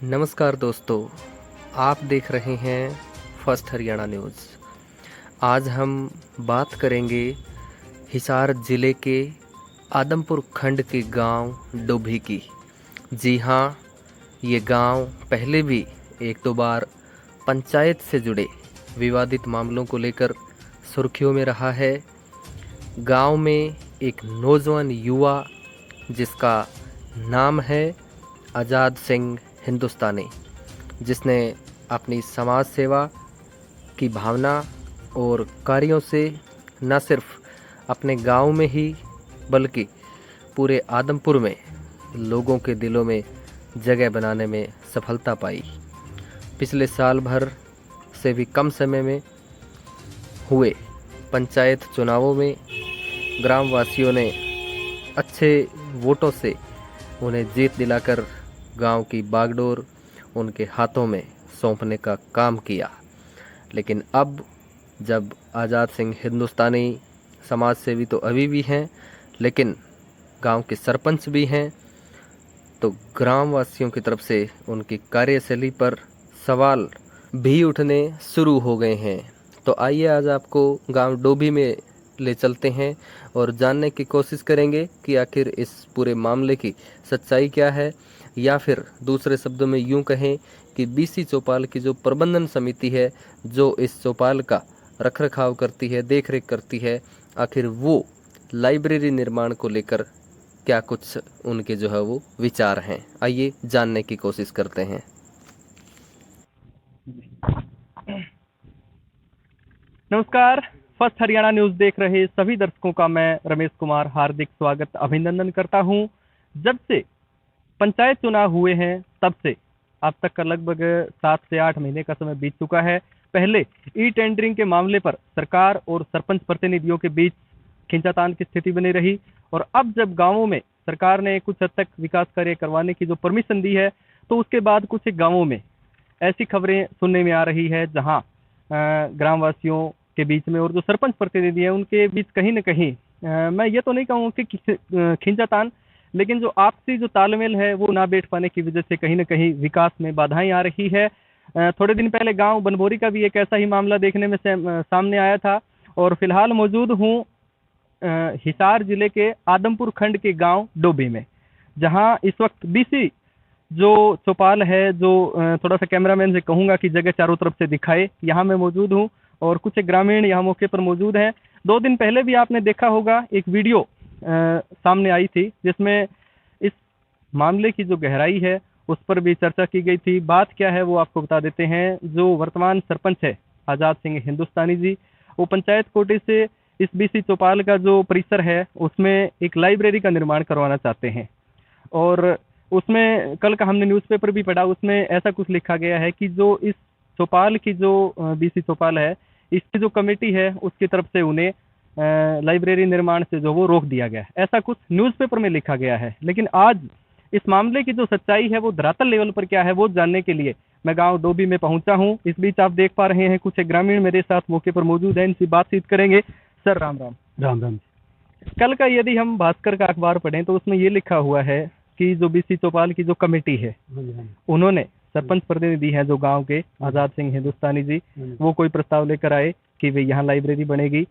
नमस्कार दोस्तों, आप देख रहे हैं फर्स्ट हरियाणा न्यूज़। आज हम बात करेंगे हिसार ज़िले के आदमपुर खंड के गांव डोभी की। जी हाँ, ये गांव पहले भी एक दो बार पंचायत से जुड़े विवादित मामलों को लेकर सुर्खियों में रहा है। गांव में एक नौजवान युवा जिसका नाम है आज़ाद सिंह हिंदुस्तानी, जिसने अपनी समाज सेवा की भावना और कार्यों से न सिर्फ अपने गांव में ही बल्कि पूरे आदमपुर में लोगों के दिलों में जगह बनाने में सफलता पाई। पिछले साल भर से भी कम समय में हुए पंचायत चुनावों में ग्रामवासियों ने अच्छे वोटों से उन्हें जीत दिलाकर गांव की बागडोर उनके हाथों में सौंपने का काम किया। लेकिन अब जब आज़ाद सिंह हिंदुस्तानी समाज सेवी तो अभी भी हैं, लेकिन गांव के सरपंच भी हैं, तो ग्रामवासियों की तरफ से उनकी कार्यशैली पर सवाल भी उठने शुरू हो गए हैं। तो आइए आज आपको गांव डोभी में ले चलते हैं और जानने की कोशिश करेंगे कि आखिर इस पूरे मामले की सच्चाई क्या है, या फिर दूसरे शब्दों में यूं कहें कि बीसी चौपाल की जो प्रबंधन समिति है, जो इस चौपाल का रखरखाव करती है, देखरेख करती है, आखिर वो लाइब्रेरी निर्माण को लेकर क्या कुछ उनके जो है वो विचार हैं। आइए जानने की कोशिश करते हैं। नमस्कार, फर्स्ट हरियाणा न्यूज़ देख रहे सभी दर्शकों का मैं रमेश कुमार हार्दिक स्वागत अभिनंदन करता हूं। जब से पंचायत चुनाव हुए हैं तब से अब तक का लगभग 7 से 8 महीने का समय बीत चुका है। पहले ई टेंडरिंग के मामले पर सरकार और सरपंच प्रतिनिधियों के बीच खींचातान की स्थिति बनी रही, और अब जब गांवों में सरकार ने कुछ हद तक विकास कार्य करवाने की जो परमिशन दी है, तो उसके बाद कुछ गाँवों में ऐसी खबरें सुनने में आ रही है जहाँ ग्रामवासियों के बीच में और जो सरपंच प्रतिनिधि हैं उनके बीच कहीं न कहीं मैं ये तो नहीं कहूँगा कि खींचातान, लेकिन जो आपसी जो तालमेल है वो ना बैठ पाने की वजह से कहीं न कहीं विकास में बाधाएं आ रही है। थोड़े दिन पहले गांव बनभोरी का भी एक ऐसा ही मामला देखने में सामने आया था, और फिलहाल मौजूद हूँ हिसार जिले के आदमपुर खंड के गांव डोभी में, जहां इस वक्त बीसी जो चौपाल है, जो थोड़ा सा कैमरामैन से कहूंगा कि जगह चारों तरफ से दिखाए, यहाँ मैं मौजूद हूँ और कुछ ग्रामीण यहाँ मौके पर मौजूद हैं। 2 दिन पहले भी आपने देखा होगा एक वीडियो सामने आई थी जिसमें इस मामले की जो गहराई है उस पर भी चर्चा की गई थी। बात क्या है वो आपको बता देते हैं। जो वर्तमान सरपंच है आज़ाद सिंह हिंदुस्तानी जी, वो पंचायत कोटे से इस बीसी चौपाल का जो परिसर है उसमें एक लाइब्रेरी का निर्माण करवाना चाहते हैं, और उसमें कल का हमने न्यूज़पेपर भी पढ़ा, उसमें ऐसा कुछ लिखा गया है कि जो इस चौपाल की जो बीसी चौपाल है, इसकी जो कमेटी है उसकी तरफ से उन्हें लाइब्रेरी निर्माण से जो वो रोक दिया गया है, ऐसा कुछ न्यूज़पेपर में लिखा गया है। लेकिन आज इस मामले की जो सच्चाई है वो धरातल लेवल पर क्या है वो जानने के लिए मैं गांव डोभी में पहुंचा हूं। इस बीच आप देख पा रहे हैं कुछ ग्रामीण मेरे साथ मौके पर मौजूद हैं, इनसे बातचीत करेंगे। सर राम राम। राम राम। कल का यदि हम भास्कर का अखबार पढ़ें तो उसमें ये लिखा हुआ है कि जो बीसी चौपाल की जो कमेटी है उन्होंने सरपंच प्रतिनिधि हैं जो गांव के आज़ाद सिंह हिंदुस्तानी जी, वो कोई प्रस्ताव लेकर आए कि भाई यहाँ लाइब्रेरी बनेगी,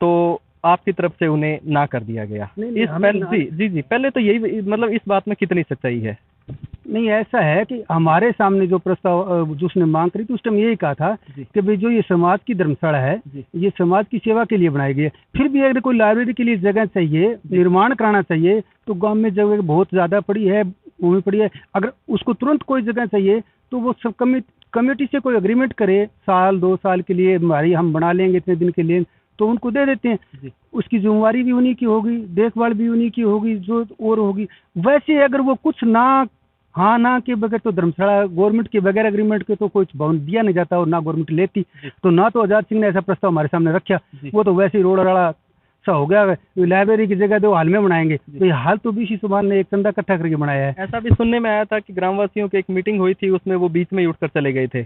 तो आपकी तरफ से उन्हें ना कर दिया गया। इस पहले जी पहले तो यही, मतलब इस बात में कितनी सच्चाई है? नहीं, ऐसा है कि हमारे सामने जो प्रस्ताव जो उसने मांग करी थी उस टाइम यही कहा था कि भाई जो ये समाज की धर्मशाला है ये समाज की सेवा के लिए बनाई गई है। फिर भी अगर कोई लाइब्रेरी के लिए जगह चाहिए, निर्माण कराना चाहिए, तो गांव में जगह बहुत ज़्यादा पड़ी है, भूमि पड़ी है, अगर उसको तुरंत कोई जगह चाहिए तो वो सब कमेटी से कोई अग्रीमेंट करे, साल 2 साल के लिए हमारी हम बना लेंगे इतने दिन के लिए, तो उनको दे देते हैं। उसकी जिम्मेवारी भी उन्हीं की होगी, देखभाल भी उन्हीं की होगी, जो और होगी। वैसे अगर वो कुछ ना हाँ ना के बगैर तो धर्मशाला गवर्नमेंट के बगैर एग्रीमेंट के तो कुछ भवन दिया नहीं जाता, और ना गवर्नमेंट लेती, तो ना तो आज़ाद सिंह ने ऐसा प्रस्ताव हमारे सामने रखा, वो तो वैसे ही रोड़ा राड़ा सा हो गया। लाइब्रेरी की जगह दो हाल में बनाएंगे, तो ये हाल तो बीसी सुभान ने एक चंदा इकट्ठा करके बनाया है। ऐसा भी सुनने में आया था कि ग्रामवासियों की एक मीटिंग हुई थी, उसमें वो बीच में ही उठकर चले गए थे।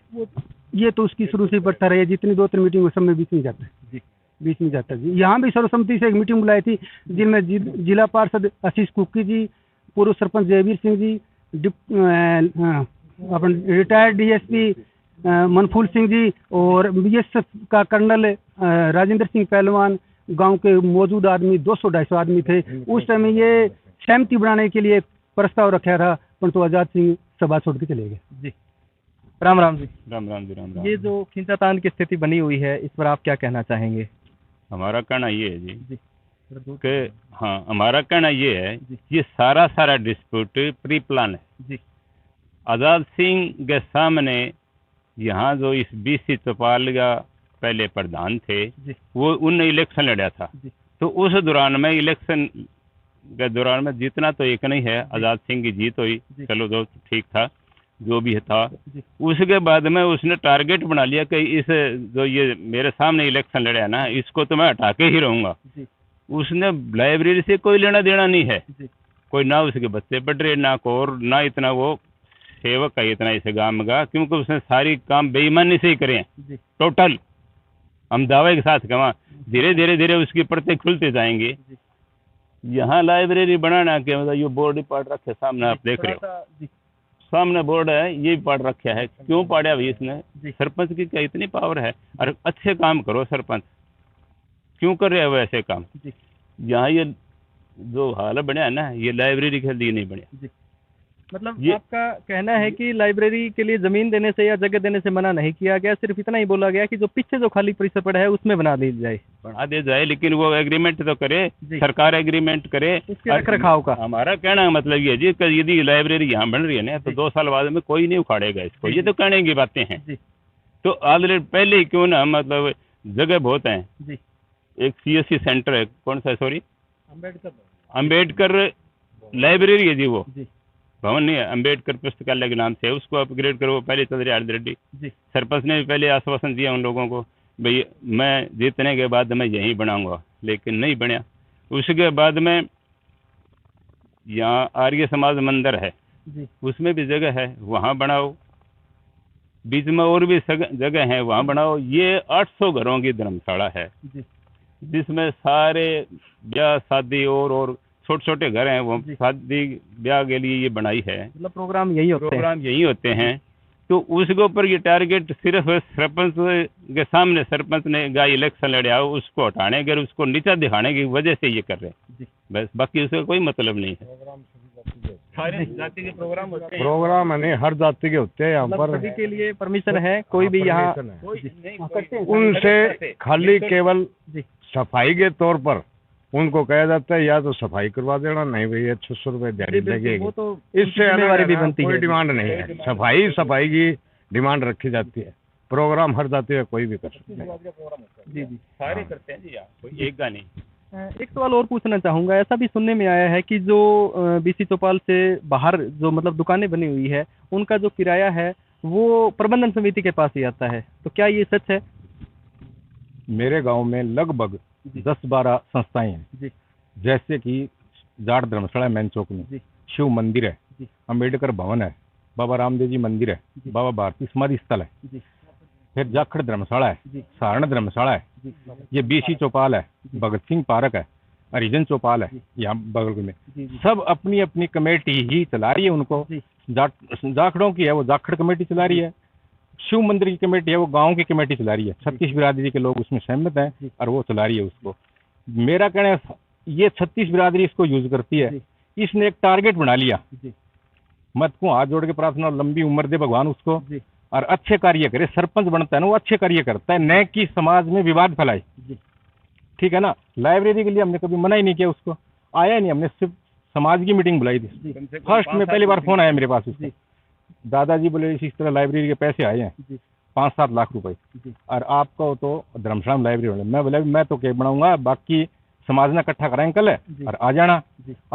ये तो उसकी शुरू से पड़ता रहा, जितनी 2-3 मीटिंग उस समय बीच में जाता है, बीच में जाता है जी। यहाँ भी सर्वसम्मति से एक मीटिंग बुलाई थी जिनमें जिला पार्षद आशीष कुक्की जी, पूर्व सरपंच जयवीर सिंह जी, अपन रिटायर्ड डीएसपी मनफूल सिंह जी और बीएसएफ का कर्नल राजेंद्र सिंह पहलवान, गांव के मौजूद आदमी 200-250 आदमी थे। उस समय ये सहमति बनाने के लिए प्रस्ताव रखा था, परंतु आजाद सिंह सभा छोड़ के चले गए। जी, राम राम जी। राम राम जी, राम राम। ये जो खींचातान की स्थिति बनी हुई है, इस पर आप क्या कहना चाहेंगे? हमारा कहना ये है जी जी कि हाँ, हमारा कहना ये है, ये सारा डिस्प्यूट प्री प्लान है जी। आज़ाद सिंह के सामने यहाँ जो इस बीसी चौपाल का पहले प्रधान थे, जी। वो उनने इलेक्शन लड़ा था। जी। तो उस दौरान में इलेक्शन के दौरान में जीतना तो एक नहीं है, आज़ाद सिंह की जीत हुई, चलो जो ठीक था, जो भी था। उसके बाद में उसने टारगेट बना लिया कि इस जो ये मेरे सामने इलेक्शन लड़ा ना, इसको तो मैं हटा के ही रहूँगा। उसने लाइब्रेरी से कोई लेना देना नहीं है, कोई ना उसके बच्चे पढ़ रहे, ना और ना इतना वो सेवक है इतना इस गांव का, क्योंकि उसने सारी काम बेईमानी से ही करे हैं टोटल। हम दावे के साथ कहा धीरे धीरे उसकी परतें खुलते जाएंगे। यहाँ लाइब्रेरी बनाना के मतलब ये बोर्ड ही पाड़ रखे सामने, आप देख रहे हो सामने बोर्ड है, ये भी पाड़ रखा है। क्यों पाड़ा भाई इसने? सरपंच की क्या इतनी पावर है? और अच्छे काम करो सरपंच, क्यों कर रहे हो ऐसे काम? यहाँ ये जो हाल बना है ना, ये लाइब्रेरी के लिए नहीं बने। मतलब आपका कहना है कि लाइब्रेरी के लिए जमीन देने से या जगह देने से मना नहीं किया गया, सिर्फ इतना ही बोला गया कि जो पीछे जो खाली परिसर पड़ा है उसमें बना दी जाए। बना दे जाए, लेकिन वो एग्रीमेंट तो करे, सरकार एग्रीमेंट करे उसके रख रखाव का। हमारा कहना का मतलब ये जी कि यदि लाइब्रेरी यहाँ बन रही है ना, तो 2 साल बाद में कोई नहीं उखाड़ेगा इसको। ये तो कहने की बातें हैं। तो ऑलरेडी पहले ही क्यों ना, मतलब जगह बहुत है। एक CSC सेंटर है, कौन सा, सॉरी अम्बेडकर लाइब्रेरी है जी, वो भवन नहीं है, अम्बेडकर पुस्तकालय के नाम से, उसको अपग्रेड करो। पहले चल रही ऑलरेडी। सरपंच ने भी पहले आश्वासन दिया उन लोगों को, भाई मैं जीतने के बाद मैं यहीं बनाऊंगा, लेकिन नहीं बना। उसके बाद में यहाँ आर्य समाज मंदिर है, उसमें भी जगह है, वहाँ बनाओ। बीच में और भी जगह है, वहाँ बनाओ। ये 800 घरों की धर्मशाला है, जिसमें सारे ब्याह शादी और छोटे छोटे घर हैं, वो शादी ब्याह के लिए ये बनाई है। मतलब प्रोग्राम यही होते हैं। तो उसके ऊपर ये टारगेट सिर्फ सरपंच के सामने, सरपंच ने गाय इलेक्शन लड़ा, उसको हटाने के, उसको नीचा दिखाने की वजह से ये कर रहे हैं बस, बाकी उसका कोई मतलब नहीं है। सारे जाति के प्रोग्राम होते हैं। प्रोग्राम है नहीं, हर जाति के होते हैं यहाँ पर। सभी के लिए परमिशन है, कोई भी यहाँ उनसे खाली केवल सफाई के तौर पर उनको कहा जाता है या तो सफाई करवा देना, नहीं भैया 600 रुपये दिहाड़ी लगेगी, तो इससे भी बनती है। कोई डिमांड नहीं है, सफाई की डिमांड रखी जाती है। प्रोग्राम हर जाति का कोई भी कर सकते हैं। जी सारे करते हैं जी, कोई एक का नहीं। एक सवाल और पूछना चाहूँगा, ऐसा भी सुनने में आया है कि जो बीसी चौपाल से बाहर जो मतलब दुकानें बनी हुई है, उनका जो किराया है वो प्रबंधन समिति के पास ही आता है, तो क्या ये सच है? मेरे गांव में लगभग 10-12 संस्थाएं हैं, जैसे कि जाट धर्मशाला मेन चौक में, शिव मंदिर है, अम्बेडकर भवन है, बाबा रामदेव जी मंदिर है, बाबा भारती समाधि स्थल है, फिर जाखड़ धर्मशाला है, सहारण धर्मशाला है, ये बीसी चौपाल है, भगत सिंह पार्क है, हरिजन चौपाल है यहाँ बगल में। सब अपनी अपनी कमेटी ही चला रही है। उनको जाखड़ों की है, वो जाखड़ कमेटी चला रही है। शिव मंदिर की कमेटी है, वो गांव की कमेटी चला रही है। 36 बिरादरी के लोग उसमें सहमत हैं और वो चला रही है उसको। मेरा कहना है ये 36 बिरादरी इसको यूज करती है। इसने एक टारगेट बना लिया। मत को हाथ जोड़ के प्रार्थना, लंबी उम्र दे भगवान उसको, और अच्छे कार्य करे। सरपंच बनता है ना, वो अच्छे कार्य करता है, न कि समाज में विवाद फैलाए। ठीक है ना। लाइब्रेरी के लिए हमने कभी मना ही नहीं किया, उसको आया नहीं, हमने सिर्फ समाज की मीटिंग बुलाई थी। फर्स्ट में पहली बार फोन आया मेरे पास उसको, दादाजी बोले इस तरह लाइब्रेरी के पैसे आए हैं 5-7 लाख रुपए, और आपको तो धर्मशाला लाइब्रेरी। मैं बोला मैं तो क्या बनाऊंगा, बाकी समाज ने इकट्ठा कराएंगे कल है और आ जाना।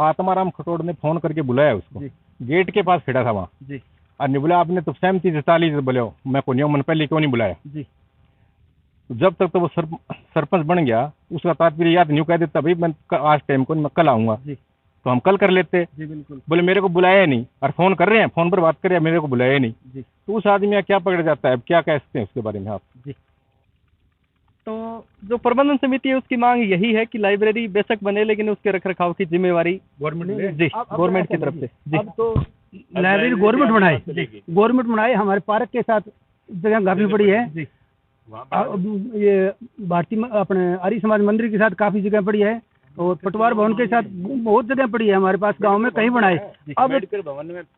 आत्माराम खटोड़ ने फोन करके बुलाया उसको, गेट के पास खड़ा था वहाँ, और नहीं बोला आपने तो सहमति जता ली। बोले मैं को नहीं, मन पहले क्यों नहीं बुलाया। जब तक तो वो सरपंच बन गया, उसका तात्पर्य याद नहीं कह देता भाई मैं आज टाइम को मैं कल आऊंगा, तो हम कल कर लेते। बोले मेरे को बुलाया नहीं, और फोन कर रहे हैं, फोन पर बात कर रहे हैं, मेरे को बुलाया नहीं। तो उस आदमी का क्या पकड़ जाता है, क्या कह सकते हैं उसके बारे में आप? तो जो प्रबंधन समिति है उसकी मांग यही है कि लाइब्रेरी बेशक बने, लेकिन उसके रखरखाव की जिम्मेवारी गवर्नमेंट की तरफ से। अब तो लाइब्रेरी गवर्नमेंट बनाए हमारे पार्क के साथ जगह काफी बड़ी है। ये भारतीय अपने आर्य समाज मंदिर के साथ काफी जगह पड़ी है और पटवार भवन के साथ बहुत जगह पड़ी है हमारे पास गांव में कहीं बनाए। अब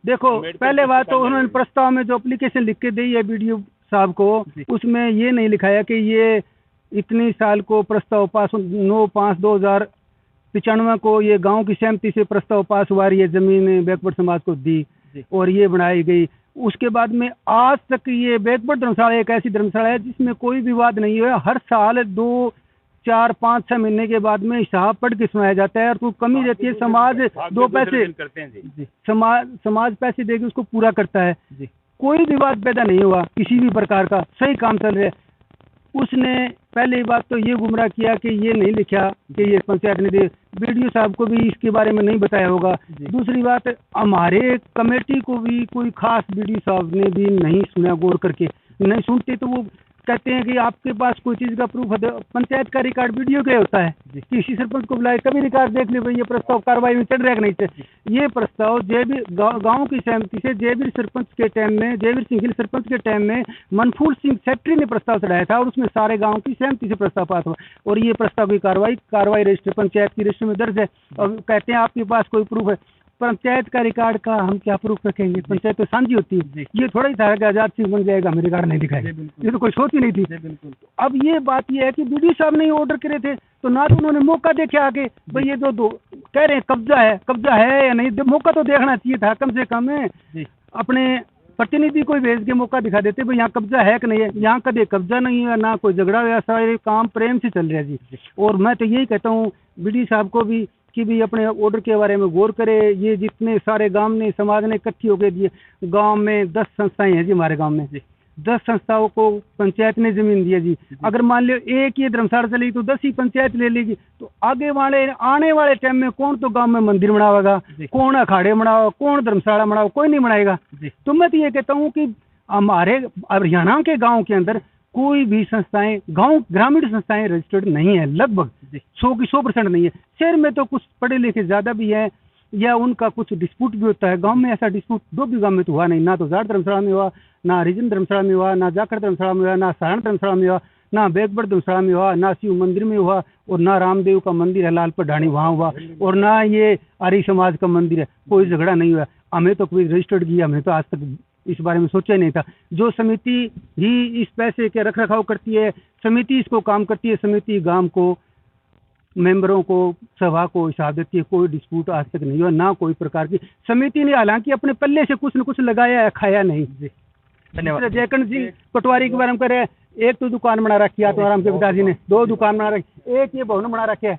देखो पहले बात तो उन्होंने प्रस्ताव में जो एप्लीकेशन लिख के दी है बीडीओ साहब को, उसमें ये नहीं लिखाया कि ये इतनी साल को प्रस्ताव पास 9/5/2095 को ये गांव की सहमति से प्रस्ताव पास हुआ, ये जमीन बैकवर्ड समाज को दी और ये बनाई गई। उसके बाद में आज तक ये बैकवर्ड धर्मशाला एक ऐसी धर्मशाला है जिसमें कोई विवाद नहीं हुआ। हर साल 2, 4, 5, 6 महीने के बाद में हिसाब पढ़ के सुनाया जाता है और तो कमी रहती है। समाज 2 पैसे समाज पैसे देके उसको पूरा करता है। कोई विवाद पैदा नहीं हुआ किसी भी प्रकार का, सही काम चल रहा है। उसने पहली बात तो ये गुमराह किया कि ये नहीं लिखा कि ये पंचायत ने दे, बीडीओ साहब को भी इसके बारे में नहीं बताया होगा। दूसरी बात हमारे कमेटी को भी कोई खास बीडीओ साहब ने भी नहीं सुना, गौर करके नहीं सुनते तो वो कहते हैं कि आपके पास कोई चीज का प्रूफ है। पंचायत का रिकॉर्ड वीडियो क्या होता है, किसी सरपंच को बुलाए कभी रिकॉर्ड देख ले भाई ये प्रस्ताव कार्रवाई में चल रहा है कि नहीं चल। ये प्रस्ताव जयवीर गांव की सहमति से जयवीर सरपंच के टाइम में, जयवीर सिंह सरपंच के टाइम में मनफूल सिंह सेक्रेटरी ने प्रस्ताव चढ़ाया था और उसमें सारे गाँव की सहमति से प्रस्ताव पास हुआ और ये प्रस्ताव की कार्रवाई रजिस्टर पंचायत की रजिस्टर में दर्ज है। और कहते हैं आपके पास कोई प्रूफ है। पंचायत का रिकॉर्ड का हम क्या प्रूफ रखेंगे, पंचायत तो साझी होती है। ये थोड़ा ही था कि आजाद सिंह बन जाएगा हमें रिकॉर्ड नहीं दिखाएगा, ये तो कोई सोच ही नहीं थी। अब ये बात ये है कि बीडीओ साहब ने ऑर्डर करे थे तो ना तो उन्होंने मौका देखे आगे भाई ये दो कह रहे हैं कब्जा है या नहीं, मौका तो देखना चाहिए था कम से कम। अपने प्रतिनिधि को भेज के मौका दिखा देते भाई यहाँ कब्जा है कि नहीं है। यहाँ कभी कब्जा नहीं है, ना कोई झगड़ा हुआ, सारे काम प्रेम से चल रहा है जी। और मैं तो यही कहता हूँ बीडीओ साहब को भी कि भी अपने ऑर्डर के बारे में गौर करे। ये जितने सारे गांव ने समाज ने इकट्ठी होकर दिए, गांव में 10 संस्थाएं हैं जी, हमारे गांव में 10 संस्थाओं को पंचायत ने जमीन दी है जी। अगर मान लो एक ये धर्मशाला चलेगी तो 10 ही पंचायत ले लेगी, तो आगे वाले आने वाले टाइम में कौन तो गांव में मंदिर बनावेगा, कौन अखाड़े बनाओ, कौन धर्मशाला बनाओ, कोई नहीं बनाएगा। तो मैं तो ये कहता हूँ कि हमारे हरियाणा के गाँव के अंदर कोई भी संस्थाएं ग्रामीण संस्थाएं रजिस्टर्ड नहीं है, लगभग 100 की 100% नहीं है। शहर में तो कुछ पढ़े लिखे ज्यादा भी हैं या उनका कुछ डिस्प्यूट भी होता है। गांव में ऐसा डिस्प्यूट 2 भी गांव में तो हुआ नहीं, ना तो जाट धर्मशाला में हुआ, ना हरिजन धर्मशाला में हुआ, ना जाखड़ धर्मशाला में हुआ, ना सारण धर्मशाला में हुआ, ना बैकवर्ड धर्मशाला में हुआ, ना शिव मंदिर में हुआ और ना रामदेव का मंदिर है लालपुर ढाणी वहाँ हुआ और ना ये आर्य समाज का मंदिर है। कोई झगड़ा नहीं हुआ। हमें तो कोई रजिस्टर्ड किया, हमें तो आज तक इस बारे में सोचा ही नहीं था। जो समिति ही इस पैसे के रख रखाव करती है, समिति इसको काम करती है, समिति गांव को मेंबरों को सभा को हिसाब देती है। कोई डिस्प्यूट आज तक नहीं हुआ, ना कोई प्रकार की समिति ने हालांकि अपने पल्ले से कुछ न कुछ लगाया है, खाया नहीं। धन्यवाद। जयकंठ सिंह पटवारी के बारे में करे, एक तो दुकान बना रखी है आत्माराम के पिताजी ने, 2 दुकान बना रखी, एक ये भवन बना रखे है।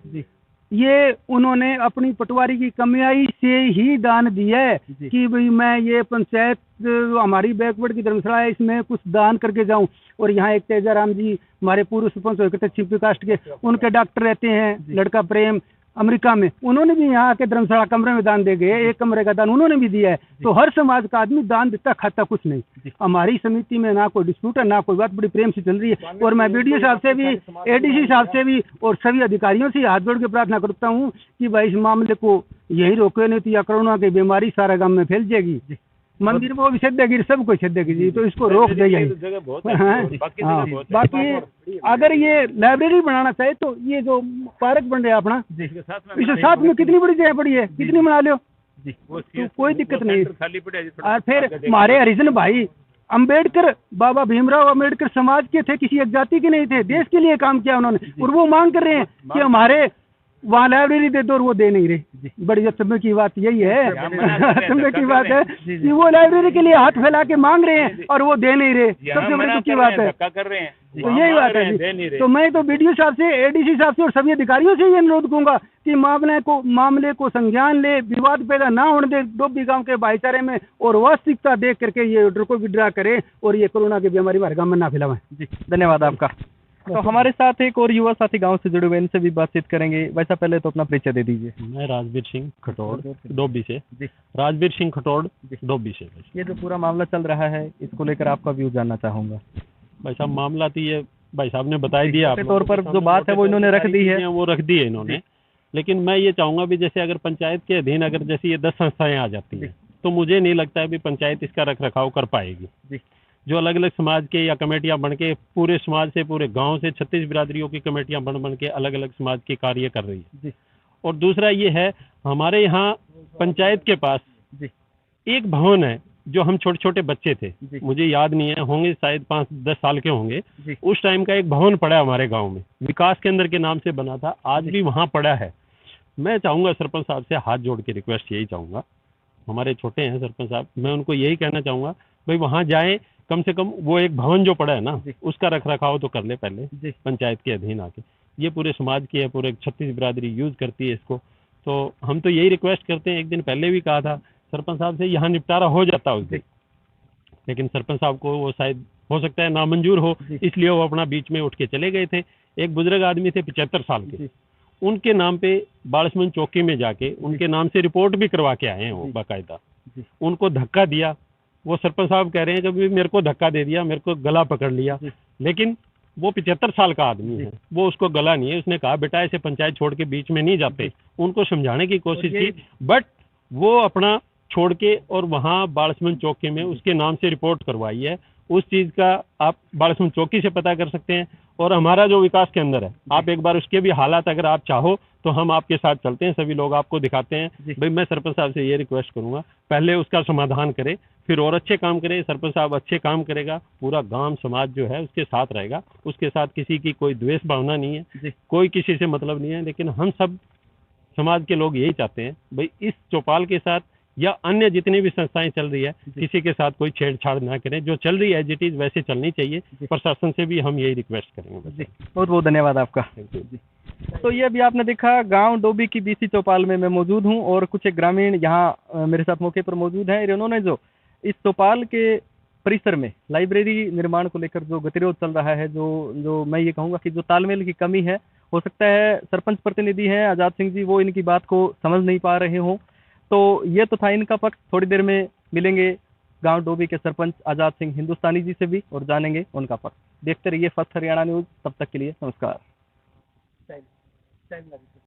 ये उन्होंने अपनी पटवारी की कमाई से ही दान दिया है कि भाई मैं ये पंचायत हमारी बैकवर्ड की धर्मशाला है इसमें कुछ दान करके जाऊं। और यहाँ एक तेजाराम जी हमारे पूर्व सरपंच छिपी कास्ट के, उनके डॉक्टर रहते हैं, लड़का प्रेम अमेरिका में, उन्होंने भी यहाँ आके धर्मशाला कमरे में दान दे गए, 1 कमरे का दान उन्होंने भी दिया है। तो हर समाज का आदमी दान देता खाता कुछ नहीं। हमारी समिति में ना कोई डिस्प्यूट है, ना कोई बात, बड़ी प्रेम से चल रही है। और मैं बीडीओ साहब से भी, एडीसी साहब से भी और सभी अधिकारियों से हाथ जोड़ के प्रार्थना करता हूँ कि भाई इस मामले को यही रोके, नहीं तो या कोरोना की बीमारी सारा गाँव में फैल जाएगी। मंदिर वो भी छेदेगी, सब कुछ छेदेगी जी, तो इसको रोक देगी। बाकी अगर ये लाइब्रेरी बनाना चाहे तो ये जो पार्क बन रहा है अपना, इसके साथ में कितनी बड़ी जगह पड़ी है, कितनी बना लो तो कोई दिक्कत नहीं। और फिर हमारे हरिजन भाई अंबेडकर, बाबा भीमराव अंबेडकर समाज के थे, किसी एक जाति के नहीं थे, देश के लिए काम किया उन्होंने। और वो मांग कर रहे हैं कि हमारे वहाँ लाइब्रेरी दे दो और वो दे नहीं रहे। बड़ी अचंभे की बात यही है, अचंभे की बात है कि वो लाइब्रेरी के लिए हाथ फैला के मांग रहे हैं और वो दे नहीं रहे। सबसे बड़ी की बात है, तो यही बात है। तो मैं तो बीडीओ साहब से, एडीसी साहब से और सभी अधिकारियों से ये अनुरोध करूंगा कि मामले को संज्ञान ले, विवाद पैदा ना होने दे डोबी गांव के भाईचारे में और वास्तविकता देख करके ये ऑर्डर को विड्रा करें और ये कोरोना की बीमारी हमारे गाँव में ना फैलाएं। जी धन्यवाद आपका। तो हमारे साथ एक और युवा साथी गांव से जुड़े हुए, इनसे भी बातचीत करेंगे। वैसा पहले तो अपना परिचय दे दीजिए। मैं राजवीर सिंह खटोड़ डोबी से। राजवीर सिंह खटोड़ डोबी से। ये जो पूरा मामला चल रहा है इसको लेकर आपका व्यू जानना चाहूंगा। भाई साहब मामला तो ये भाई साहब ने बताई दिया, आप तौर पर जो बात है वो इन्होंने रख दी है, वो रख दी है इन्होंने। लेकिन मैं ये चाहूंगा भी जैसे अगर पंचायत के अधीन अगर जैसे ये 10 संस्थाएं आ जाती हैं तो मुझे नहीं लगता है भी पंचायत इसका रख रखाव कर पाएगी। जी। जो अलग अलग समाज के या कमेटियां बन के पूरे समाज से, पूरे गांव से 36 बिरादरियों की कमेटियां बन के अलग अलग समाज के कार्य कर रही है। जी। और दूसरा ये है, हमारे यहाँ पंचायत के पास जी। एक भवन है, जो हम छोटे छोटे बच्चे थे, जी। मुझे याद नहीं है, होंगे शायद 5-10 साल के होंगे, जी। उस टाइम का एक भवन पड़ा है हमारे गांव में, विकास केंद्र के नाम से बना था, आज भी वहां पड़ा है। मैं चाहूंगा सरपंच साहब से हाथ जोड़ के रिक्वेस्ट यही चाहूंगा, हमारे छोटे हैं सरपंच साहब, मैं उनको यही कहना चाहूंगा भाई वहां जाएं, कम से कम वो एक भवन जो पड़ा है ना, उसका रख रखाव तो कर ले पहले, पंचायत के अधीन आके। ये पूरे समाज की है, पूरे 36 बिरादरी यूज करती है इसको, तो हम तो यही रिक्वेस्ट करते हैं। एक दिन पहले भी कहा था सरपंच साहब से, यहाँ निपटारा हो जाता उस दिन, लेकिन सरपंच साहब को वो शायद हो सकता है नामंजूर हो, इसलिए वो अपना बीच में उठ के चले गए थे। एक बुजुर्ग आदमी थे 75 साल के, उनके नाम पे बालसमंद चौकी में जाके उनके नाम से रिपोर्ट भी करवा के आए हैं वो बाकायदा। उनको धक्का दिया, वो सरपंच साहब कह रहे हैं कि मेरे को धक्का दे दिया, मेरे को गला पकड़ लिया, लेकिन वो 75 साल का आदमी है, वो उसको गला नहीं है। उसने कहा बेटा ऐसे पंचायत छोड़ के बीच में नहीं जाते, उनको समझाने की कोशिश की, बट वो अपना छोड़ के और वहाँ बालसमंद चौकी में उसके नाम से रिपोर्ट करवाई है। उस चीज़ का आप बालसमंद चौकी से पता कर सकते हैं। और हमारा जो विकास केंद्र है, आप एक बार उसके भी हालात अगर आप चाहो तो हम आपके साथ चलते हैं, सभी लोग आपको दिखाते हैं। भाई मैं सरपंच साहब से ये रिक्वेस्ट करूंगा, पहले उसका समाधान करे, फिर और अच्छे काम करे। सरपंच साहब अच्छे काम करेगा, पूरा गांव समाज जो है उसके साथ रहेगा, उसके साथ किसी की कोई द्वेष भावना नहीं है, कोई किसी से मतलब नहीं है। लेकिन हम सब समाज के लोग यही चाहते हैं भाई इस चौपाल के साथ या अन्य जितनी भी संस्थाएं चल रही है, किसी के साथ कोई छेड़छाड़ ना करें, जो चल रही है एज इट इज वैसे चलनी चाहिए। प्रशासन से भी हम यही रिक्वेस्ट करेंगे। जी, बहुत बहुत धन्यवाद आपका। जी। तो ये अभी आपने देखा, गांव डोबी की बीसी चौपाल में मैं मौजूद हूं और कुछ एक ग्रामीण यहाँ मेरे साथ मौके पर मौजूद हैं। इन्होंने जो इस चौपाल के परिसर में लाइब्रेरी निर्माण को लेकर जो गतिरोध चल रहा है, जो मैं ये कहूँगा कि जो तालमेल की कमी है, हो सकता है सरपंच प्रतिनिधि हैं आज़ाद सिंह जी, वो इनकी बात को समझ नहीं पा रहे हों। तो ये तो था इनका पक्ष। थोड़ी देर में मिलेंगे गांव डोबी के सरपंच आज़ाद सिंह हिंदुस्तानी जी से भी और जानेंगे उनका पक्ष। देखते रहिए फर्स्ट हरियाणा न्यूज़, तब तक के लिए नमस्कार।